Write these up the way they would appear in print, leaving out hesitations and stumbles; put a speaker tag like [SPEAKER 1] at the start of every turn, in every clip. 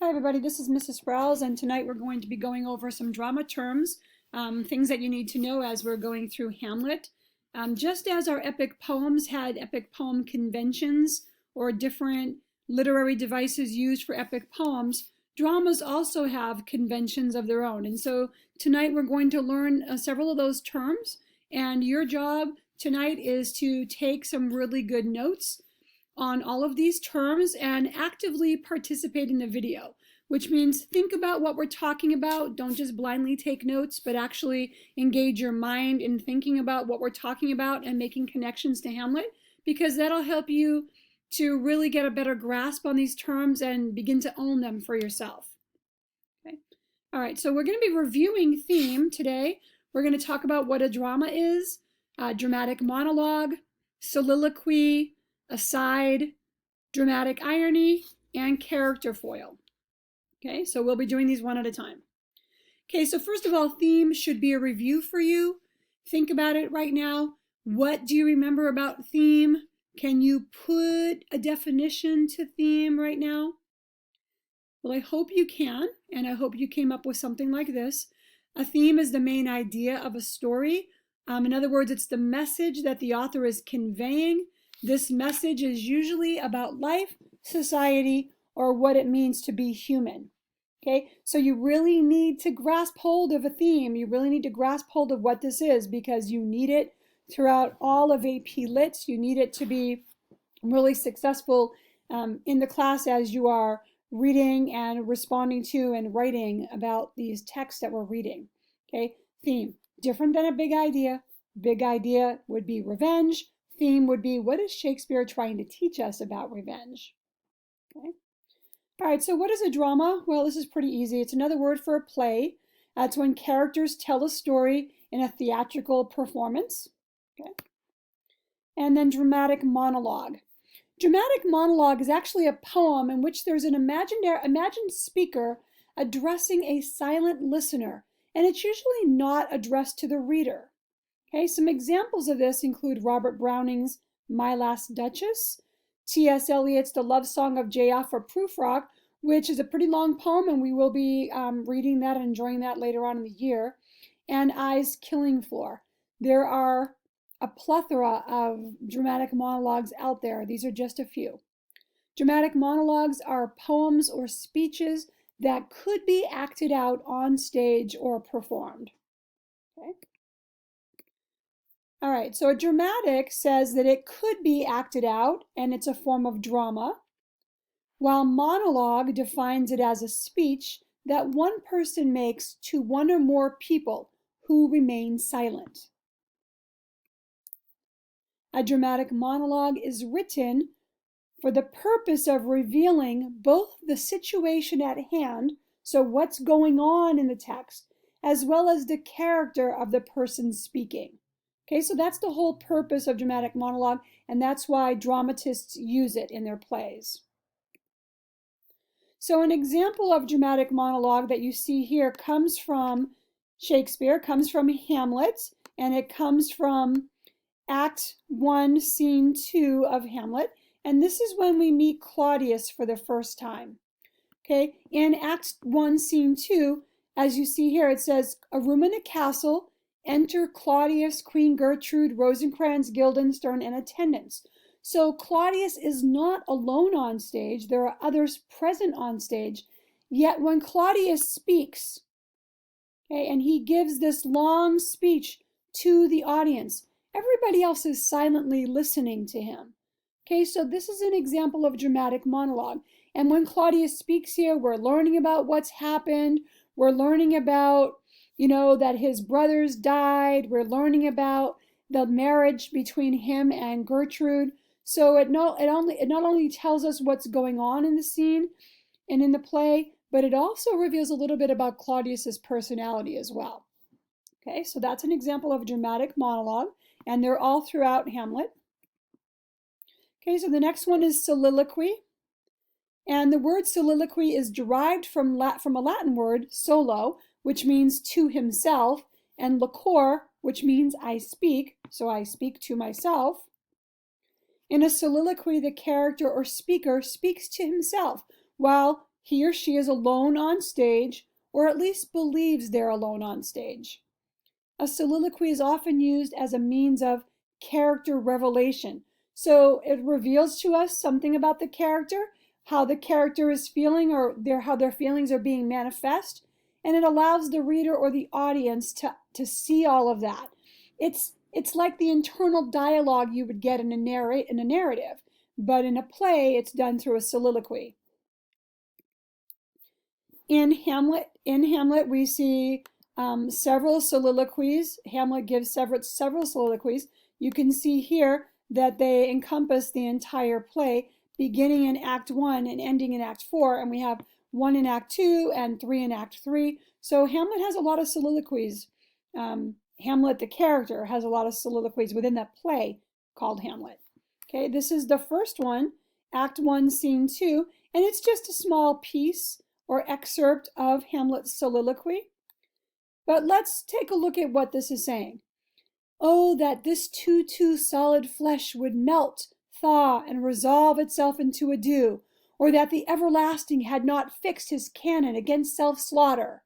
[SPEAKER 1] Hi everybody, this is Mrs. Sprowls, and tonight we're going to be going over some drama terms, things that you need to know as we're going through Hamlet. Just as our epic poems had epic poem conventions or different literary devices used for epic poems, dramas also have conventions of their own. And so tonight we're going to learn several of those terms, and your job tonight is to take some really good notes on all of these terms and actively participate in the video, which means think about what we're talking about. Don't just blindly take notes, but actually engage your mind in thinking about what we're talking about and making connections to Hamlet, because that'll help you to really get a better grasp on these terms and begin to own them for yourself. Okay. All right, so we're going to be reviewing theme today. We're going to talk about what a drama is, dramatic monologue, soliloquy, aside, dramatic irony, and character foil. Okay, so we'll be doing these one at a time. Okay, so first of all, theme should be a review for you. Think about it right now. What do you remember about theme? Can you put a definition to theme right now? Well, I hope you can, and I hope you came up with something like this. A theme is the main idea of a story. In other words, it's the message that the author is conveying. This message is usually about life, society, or what it means to be human. Okay, so you really need to grasp hold of a theme. You really need to grasp hold of what this is, because you need it throughout all of AP Lit. You need it to be really successful in the class as you are reading and responding to and writing about these texts that we're reading. Okay, theme, different than a big idea. Big idea would be revenge. Theme would be, what is Shakespeare trying to teach us about revenge? Okay. All right, so what is a drama? Well, this is pretty easy. It's another word for a play. It's when characters tell a story in a theatrical performance. Okay. And then dramatic monologue. Dramatic monologue is actually a poem in which there's an imagined speaker addressing a silent listener, and it's usually not addressed to the reader. Okay, some examples of this include Robert Browning's My Last Duchess, T.S. Eliot's The Love Song of J. Alfred Prufrock, which is a pretty long poem, and we will be reading that and enjoying that later on in the year, and I's Killing Floor. There are a plethora of dramatic monologues out there. These are just a few. Dramatic monologues are poems or speeches that could be acted out on stage or performed. Okay. All right, so a dramatic says that it could be acted out and it's a form of drama, while monologue defines it as a speech that one person makes to one or more people who remain silent. A dramatic monologue is written for the purpose of revealing both the situation at hand, so what's going on in the text, as well as the character of the person speaking. Okay, so that's the whole purpose of dramatic monologue, and that's why dramatists use it in their plays. So an example of dramatic monologue that you see here comes from Shakespeare, comes from Hamlet, and it comes from Act 1, Scene 2 of Hamlet. And this is when we meet Claudius for the first time. Okay, in Act 1, Scene 2, as you see here, it says, a room in a castle, enter Claudius, Queen Gertrude, Rosencrantz, Guildenstern, and attendants. So Claudius is not alone on stage. There are others present on stage. Yet when Claudius speaks, okay, and he gives this long speech to the audience, everybody else is silently listening to him. Okay, so this is an example of dramatic monologue. And when Claudius speaks here, we're learning about what's happened. We're learning about, that his brothers died. We're learning about the marriage between him and Gertrude. So it not only tells us what's going on in the scene and in the play, but it also reveals a little bit about Claudius's personality as well. Okay, so that's an example of dramatic monologue, and they're all throughout Hamlet. Okay, so the next one is soliloquy. And the word soliloquy is derived from a Latin word, solo, which means to himself, and loquor, which means I speak, so I speak to myself. In a soliloquy, the character or speaker speaks to himself while he or she is alone on stage, or at least believes they're alone on stage. A soliloquy is often used as a means of character revelation. So it reveals to us something about the character, how the character is feeling, or how their feelings are being manifest, and it allows the reader or the audience to see all of that. It's like the internal dialogue you would get in a narrative, but in a play, it's done through a soliloquy. In Hamlet, we see several soliloquies. Hamlet gives several soliloquies. You can see here that they encompass the entire play, beginning in Act 1 and ending in Act 4, and we have 1 in Act 2 and 3 in Act 3. So Hamlet has a lot of soliloquies. Hamlet, the character, has a lot of soliloquies within that play called Hamlet. Okay, this is the first one, Act 1, Scene 2, and it's just a small piece or excerpt of Hamlet's soliloquy. But let's take a look at what this is saying. Oh, that this too solid flesh would melt, thaw, and resolve itself into a dew, or that the everlasting had not fixed his cannon against self-slaughter.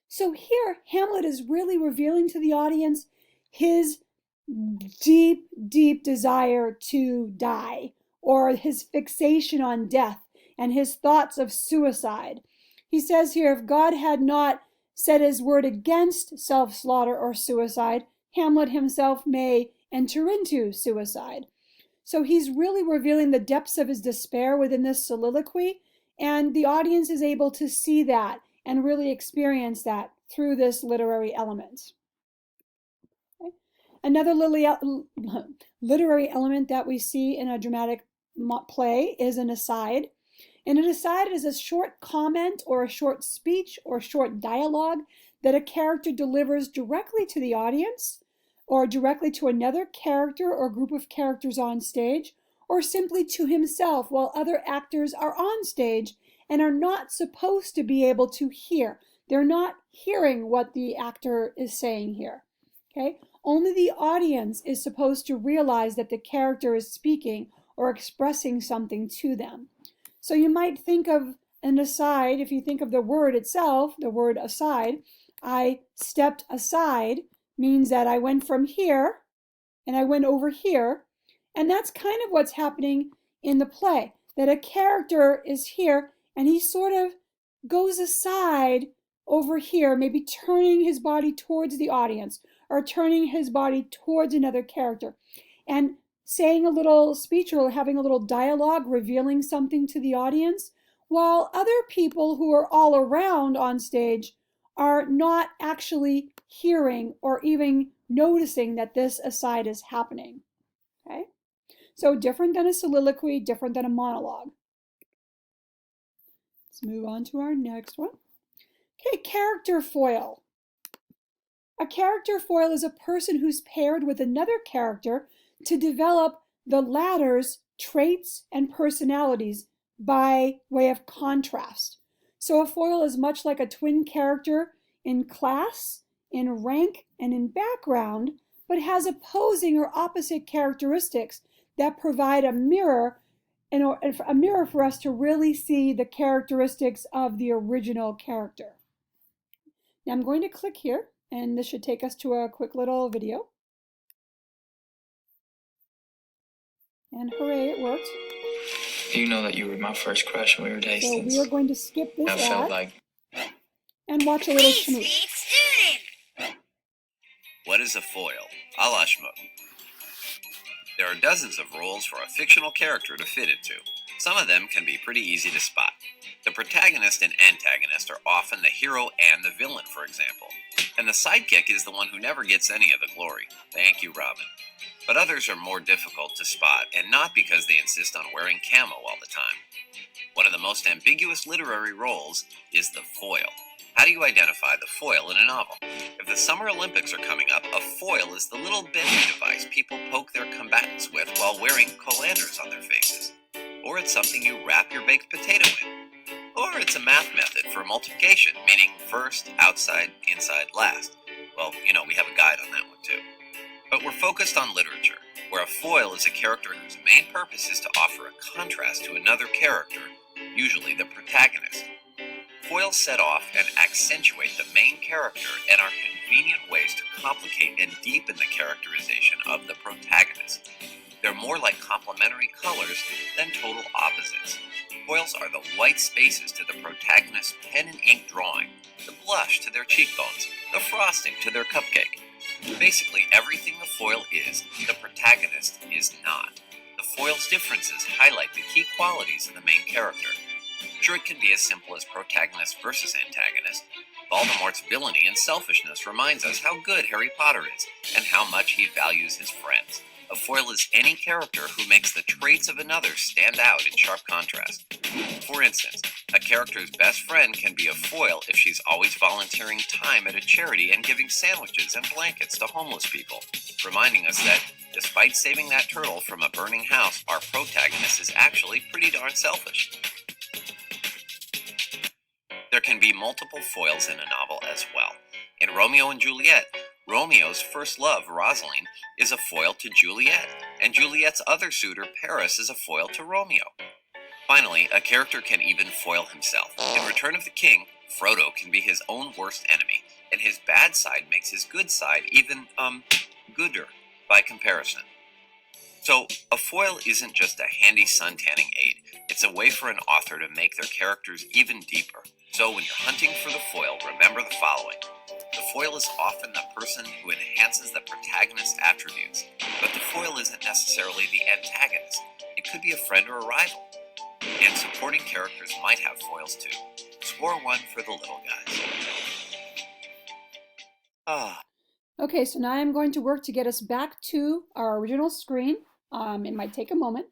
[SPEAKER 1] So here, Hamlet is really revealing to the audience his deep desire to die, or his fixation on death and his thoughts of suicide. He says here, if God had not said his word against self-slaughter or suicide, Hamlet himself may enter into suicide. So he's really revealing the depths of his despair within this soliloquy, and the audience is able to see that and really experience that through this literary element. Okay. Another literary element that we see in a dramatic play is an aside. And an aside is a short comment or a short speech or short dialogue that a character delivers directly to the audience, or directly to another character or group of characters on stage, or simply to himself while other actors are on stage and are not supposed to be able to hear. They're not hearing what the actor is saying here. Okay? Only the audience is supposed to realize that the character is speaking or expressing something to them. So you might think of an aside, if you think of the word itself, the word aside, I stepped aside means that I went from here and I went over here. And that's kind of what's happening in the play, that a character is here and he sort of goes aside over here, maybe turning his body towards the audience or turning his body towards another character and saying a little speech or having a little dialogue, revealing something to the audience, while other people who are all around on stage are not actually hearing or even noticing that this aside is happening. Okay? So different than a soliloquy, different than a monologue. Let's move on to our next one. Okay, character foil. A character foil is a person who's paired with another character to develop the latter's traits and personalities by way of contrast. So a foil is much like a twin character in class, in rank, and in background, but has opposing or opposite characteristics that provide a mirror for us to really see the characteristics of the original character. Now I'm going to click here, and this should take us to a quick little video. And hooray, it worked.
[SPEAKER 2] You know that you were my first crush when we were dating.
[SPEAKER 1] So we are going to skip this
[SPEAKER 2] I
[SPEAKER 1] ad
[SPEAKER 2] felt like...
[SPEAKER 1] and watch a little smooth.
[SPEAKER 3] What is a foil? A la Schmook. There are dozens of roles for a fictional character to fit into. Some of them can be pretty easy to spot. The protagonist and antagonist are often the hero and the villain, for example. And the sidekick is the one who never gets any of the glory. Thank you, Robin. But others are more difficult to spot, and not because they insist on wearing camo all the time. One of the most ambiguous literary roles is the foil. How do you identify the foil in a novel? If the Summer Olympics are coming up, a foil is the little bending device people poke their combatants with while wearing colanders on their faces. Or it's something you wrap your baked potato in. Or it's a math method for multiplication, meaning first, outside, inside, last. Well, we have a guide on that one too. But we're focused on literature, where a foil is a character whose main purpose is to offer a contrast to another character, usually the protagonist. Foils set off and accentuate the main character and are convenient ways to complicate and deepen the characterization of the protagonist. They're more like complementary colors than total opposites. Foils are the white spaces to the protagonist's pen and ink drawing, the blush to their cheekbones, the frosting to their cupcake. Basically, everything the foil is, the protagonist is not. The foil's differences highlight the key qualities of the main character. Sure, it can be as simple as protagonist versus antagonist. Voldemort's villainy and selfishness reminds us how good Harry Potter is and how much he values his friends. A foil is any character who makes the traits of another stand out in sharp contrast. For instance, a character's best friend can be a foil if she's always volunteering time at a charity and giving sandwiches and blankets to homeless people, reminding us that, despite saving that turtle from a burning house, our protagonist is actually pretty darn selfish. There can be multiple foils in a novel as well. In Romeo and Juliet, Romeo's first love, Rosaline, is a foil to Juliet, and Juliet's other suitor, Paris, is a foil to Romeo. Finally, a character can even foil himself. In Return of the King, Frodo can be his own worst enemy, and his bad side makes his good side even, gooder by comparison. So, a foil isn't just a handy sun-tanning aid. It's a way for an author to make their characters even deeper. So when you're hunting for the foil, remember the following. The foil is often the person who enhances the protagonist's attributes, but the foil isn't necessarily the antagonist. It could be a friend or a rival. And supporting characters might have foils too. Score one for the little guys.
[SPEAKER 1] Okay, so now I'm going to work to get us back to our original screen. It might take a moment.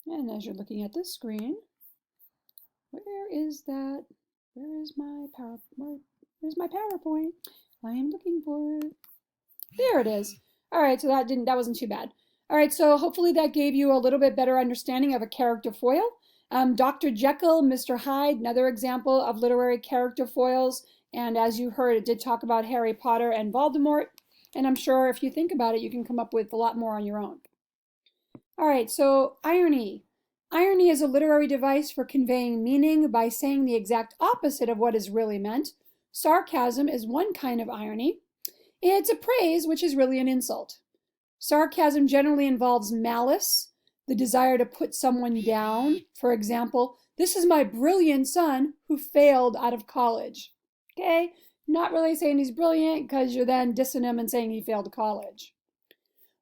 [SPEAKER 1] And as you're looking at this screen, where is that? Where is my where's my PowerPoint? I am looking for it. There it is. All right, so that wasn't too bad. All right, so hopefully that gave you a little bit better understanding of a character foil. Dr. Jekyll, Mr. Hyde, another example of literary character foils. And as you heard, it did talk about Harry Potter and Voldemort. And I'm sure if you think about it, you can come up with a lot more on your own. All right, so irony. Irony is a literary device for conveying meaning by saying the exact opposite of what is really meant. Sarcasm is one kind of irony. It's a praise, which is really an insult. Sarcasm generally involves malice, the desire to put someone down. For example, this is my brilliant son who failed out of college. Okay, not really saying he's brilliant because you're then dissing him and saying he failed college.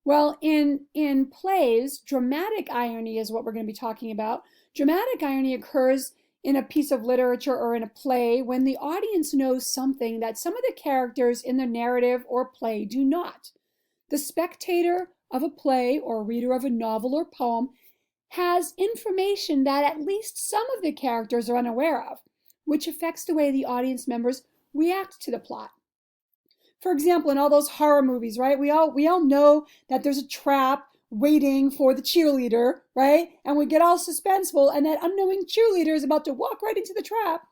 [SPEAKER 1] Well, in plays, dramatic irony is what we're going to be talking about. Dramatic irony occurs in a piece of literature or in a play when the audience knows something that some of the characters in the narrative or play do not. The spectator of a play or reader of a novel or poem has information that at least some of the characters are unaware of, which affects the way the audience members react to the plot. For example, in all those horror movies, right? We all know that there's a trap waiting for the cheerleader, right? And we get all suspenseful, and that unknowing cheerleader is about to walk right into the trap.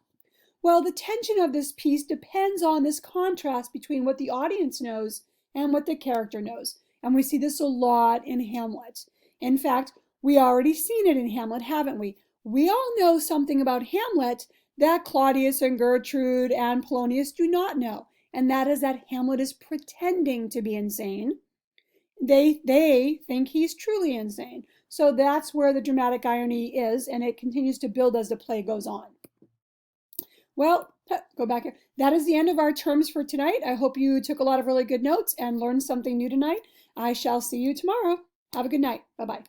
[SPEAKER 1] Well, the tension of this piece depends on this contrast between what the audience knows and what the character knows. And we see this a lot in Hamlet. In fact, we already seen it in Hamlet, haven't we? We all know something about Hamlet that Claudius and Gertrude and Polonius do not know. And that is that Hamlet is pretending to be insane. They think he's truly insane. So that's where the dramatic irony is, and it continues to build as the play goes on. Well, go back here. That is the end of our terms for tonight. I hope you took a lot of really good notes and learned something new tonight. I shall see you tomorrow. Have a good night. Bye-bye.